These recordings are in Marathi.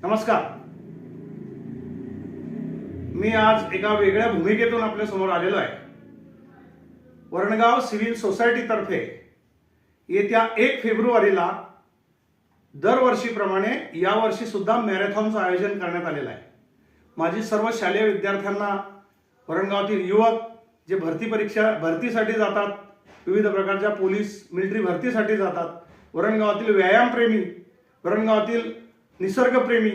नमस्कार. मी आज एका वेगळ्या भूमिकेतून आपल्या समोर आलेलो आहे. वरणगाव सिव्हिल सोसायटी तर्फे येत्या 1 फेब्रुवारीला दरवर्षीप्रमाणे यावर्षी सुद्धा मॅरेथॉनचं आयोजन करण्यात आलेलं आहे. माझी सर्व शालेय विद्यार्थ्यांना, वरणगावातील युवक जे भरतीसाठी जातात, विविध प्रकारच्या पोलीस मिलिटरी भरतीसाठी जातात, वरणगावातील व्यायामप्रेमी, वरणगावातील निसर्गप्रेमी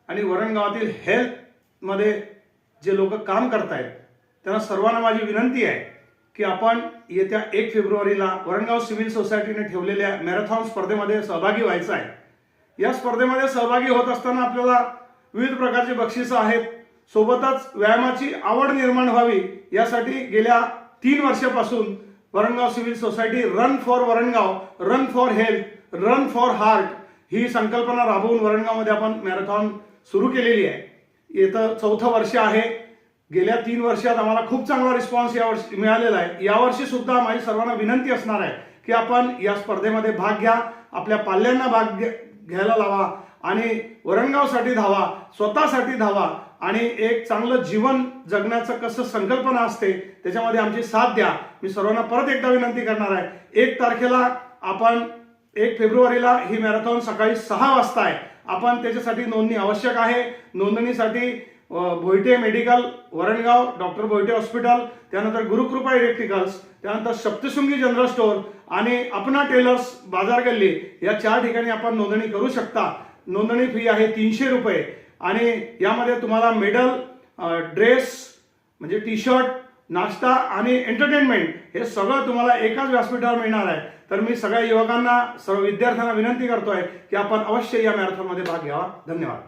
आणि वरणगावातील हेल्थमध्ये जे लोक काम करतायत, त्यांना सर्वांना माझी विनंती आहे की आपण येत्या 1 फेब्रुवारीला वरणगाव सिव्हिल सोसायटीने ठेवलेल्या मॅरेथॉन स्पर्धेमध्ये सहभागी व्हायचं आहे. या स्पर्धेमध्ये सहभागी होत असताना आपल्याला विविध प्रकारची बक्षिसं आहेत. सोबतच व्यायामाची आवड निर्माण व्हावी यासाठी गेल्या 3 वर्षापासून Varangaon civil society run for Varangaon, run for health, run for heart ही संकल्पना राबवून वरणगावमध्ये आपण मॅरेथॉन सुरू केलेली आहे. येतं 4थं वर्ष आहे. गेल्या 3 वर्षात आम्हाला खूप चांगला रिस्पॉन्स यावर्षी मिळालेला आहे. यावर्षी सुद्धा माझी सर्वांना विनंती असणार आहे की आपण या स्पर्धेमध्ये भाग घ्या, आपल्या पाल्यांना भाग घ्यायला लावा आणि वरणगावसाठी धावा, स्वतःसाठी धावा आणि एक चांगलं जीवन जगण्याचं कसं संकल्पना असते त्याच्यामध्ये आमची साथ द्या. मी सर्वांना परत एकदा विनंती करणार आहे. 1 तारखेला आपण 1 फेब्रुवारीला ही मॅरेथॉन सकाळी 6 वाजता आहे. आपण त्याच्यासाठी नोंदणी आवश्यक आहे. नोंदणीसाठी Bhoite medical Varangaon, doctor Bhoite hospital, त्यानंतर गुरुकृपा इलेक्ट्रिकल्स, त्यानंतर सप्तशृंगी जनरल स्टोअर आणि अपना टेलर्स बाजार गल्ली या 4 ठिकाणी आपण नोंदणी करू शकता. नोंदणी फी आहे 300 रुपये आणि यामध्ये तुम्हाला मेडल, ड्रेस म्हणजे टी शर्ट, नाश्ता आणि एंटरटेनमेंट हे सगळं तुम्हाला एकाच व्यासपीठावर मिळणार आहे. तर मी सगळ्या युवकांना, सर्व विद्यार्थ्यांना विनंती करतोय की आपण अवश्य या मॅरेथॉनमध्ये भाग घ्यावा. धन्यवाद.